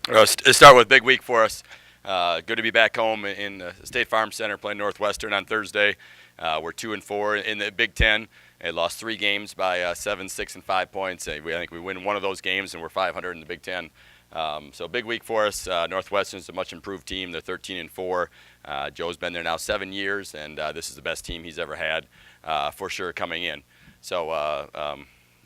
Start with a big week for us. Good to be back home in the State Farm Center playing Northwestern on Thursday. We're 2-4 in the Big Ten. They lost 3 games by 7, 6, and 5 points. I think we win one of those games, and we're 500 in the Big Ten. So big week for us. Northwestern's a much improved team. They're 13-4. Joe's been there now 7 years, and this is the best team he's ever had for sure coming in. So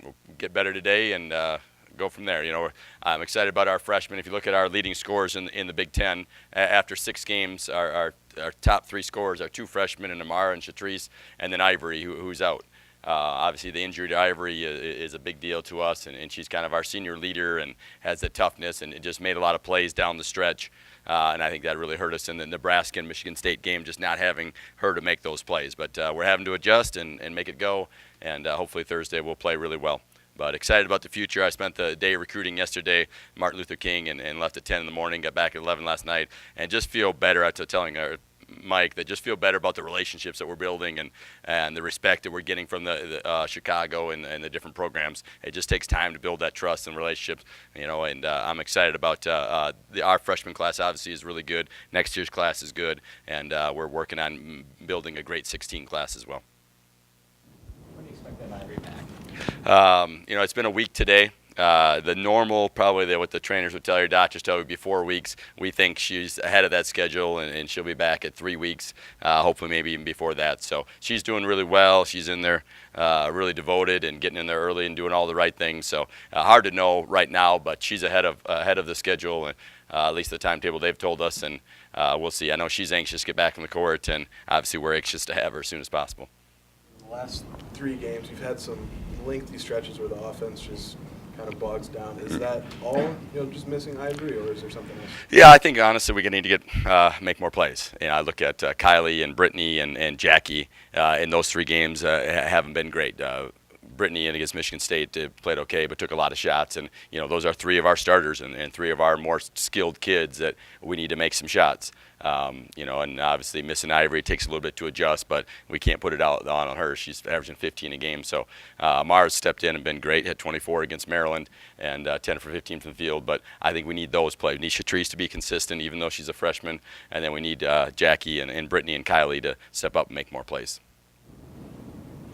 we'll get better today and go from there. I'm excited about our freshmen. If you look at our leading scorers in the Big Ten, after 6 games, our top 3 scorers are 2 freshmen, and Amara and Shatrice, and then Ivory, who's out. Obviously, the injury to Ivory is a big deal to us, and she's kind of our senior leader and has the toughness and just made a lot of plays down the stretch. And I think that really hurt us in the Nebraska and Michigan State game, just not having her to make those plays. But we're having to adjust and make it go, and hopefully Thursday we'll play really well. But excited about the future. I spent the day recruiting yesterday, Martin Luther King, and left at 10 in the morning, got back at 11 last night, and just feel better after telling Mike that just feel better about the relationships that we're building and the respect that we're getting from the Chicago and the different programs. It just takes time to build that trust and relationships, and I'm excited about our freshman class obviously is really good. Next year's class is good, and we're working on building a great 16 class as well. When do you expect that Ivory back? It's been a week today. The normal, probably what the trainers would tell your doctors tell you would be 4 weeks. We think she's ahead of that schedule, and she'll be back at 3 weeks, hopefully maybe even before that. So she's doing really well. She's in there really devoted and getting in there early and doing all the right things. So hard to know right now, but she's ahead of the schedule, and at least the timetable they've told us, and we'll see. I know she's anxious to get back in the court, and obviously we're anxious to have her as soon as possible. In the last 3 games, you've had some lengthy stretches where the offense just kind of bogs down. Is that all, just missing Ivory, or is there something else? Yeah, I think honestly we need to make more plays. I look at Kylie and Brittany and Jackie in those 3 games haven't been great. Brittany against Michigan State played okay, but took a lot of shots. And, those are 3 of our starters and 3 of our more skilled kids that we need to make some shots. And obviously missing Ivory takes a little bit to adjust, but we can't put it out on her. She's averaging 15 a game. So Mars stepped in and been great, had 24 against Maryland and 10 for 15 from the field. But I think we need those plays. We need Shatrice to be consistent, even though she's a freshman. And then we need Jackie and Brittany and Kylie to step up and make more plays.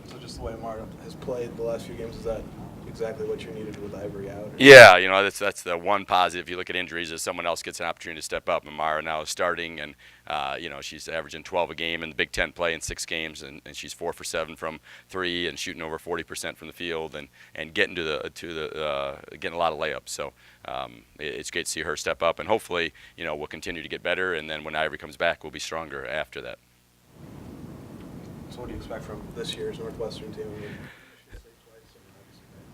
So just the way Mara has played the last few games, is that exactly what you needed with Ivory out? Yeah, that's the one positive. If you look at injuries, is someone else gets an opportunity to step up. And Mara now is starting, and she's averaging 12 a game in the Big Ten play in 6 games, and she's 4 for 7 from 3 and shooting over 40% from the field and getting getting a lot of layups. So it's great to see her step up, and hopefully we'll continue to get better. And then when Ivory comes back, we'll be stronger after that. So what do you expect from this year's Northwestern team?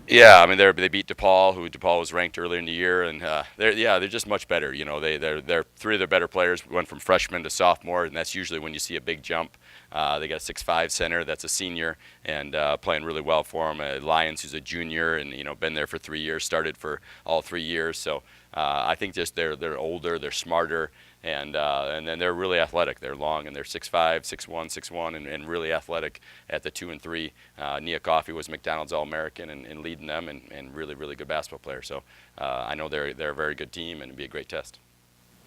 Yeah, they beat DePaul, who DePaul was ranked earlier in the year, and they're just much better. They're 3 of their better players went from freshman to sophomore, and that's usually when you see a big jump. They got a 6'5" center that's a senior and playing really well for them. Lyons, who's a junior and been there for 3 years, started for all 3 years. So I think just they're older, they're smarter. And then they're really athletic. They're long, and they're 6'5", 6'1", 6'1", and really athletic at the 2 and 3. Nia Coffey was McDonald's All-American and leading them, and really, really good basketball player. So I know they're a very good team, and it'll be a great test.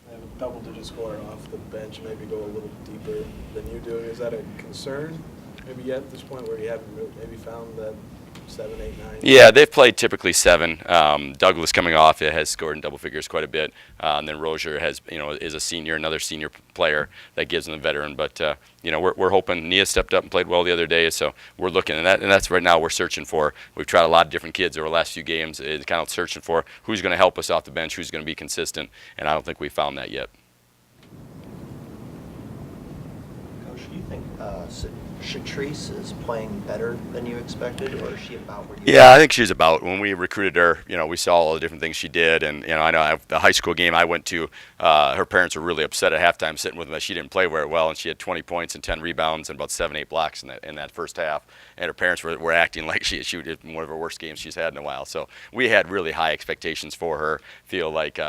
They have a double-digit scorer off the bench, maybe go a little deeper than you do. Is that a concern, maybe yet at this point, where you haven't maybe found that 7, 8, 9? Yeah, they've played typically 7. Douglas coming off has scored in double figures quite a bit, and then Rozier is a senior, another senior player that gives them a veteran. But we're hoping. Nia stepped up and played well the other day, so we're looking, and that's right now we're searching for. We've tried a lot of different kids over the last few games, kind of searching for who's going to help us off the bench, who's going to be consistent, and I don't think we found that yet. Coach, do you think Shatrice is playing better than you expected, or is she about where you Yeah, I think she's about. When we recruited her, we saw all the different things she did, and I know the high school game I went to, her parents were really upset at halftime sitting with them that she didn't play very well, and she had 20 points and 10 rebounds and about 7, 8 blocks in that first half, and her parents were acting like she did one of her worst games she's had in a while. So we had really high expectations for her. Feel like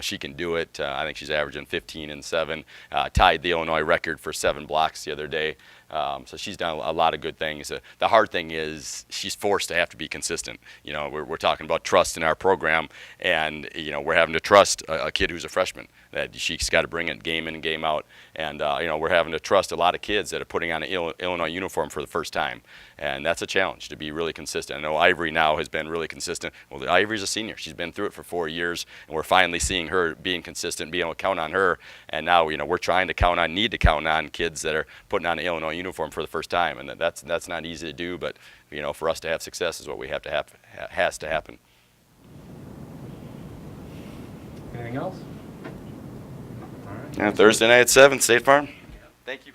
she can do it. I think she's averaging 15 and 7, tied the Illinois record for 7 blocks the other day. So she's done a lot of good things. The hard thing is she's forced to have to be consistent. You know, we're talking about trust in our program, and you know, we're having to trust a kid who's a freshman that she's got to bring it game in and game out. And you know, we're having to trust a lot of kids that are putting on an Illinois uniform for the first time, and that's a challenge to be really consistent. I know Ivory now has been really consistent. Well, Ivory's a senior; she's been through it for 4 years, and we're finally seeing her being consistent, being able to count on her. And now, you know, we're trying to need to count on kids that are putting on an Illinois uniform for the first time, and that's not easy to do. But you know, for us to have success is what we have to have has to happen. Anything else? All right. Yeah, Thursday night at 7, State Farm. Thank you.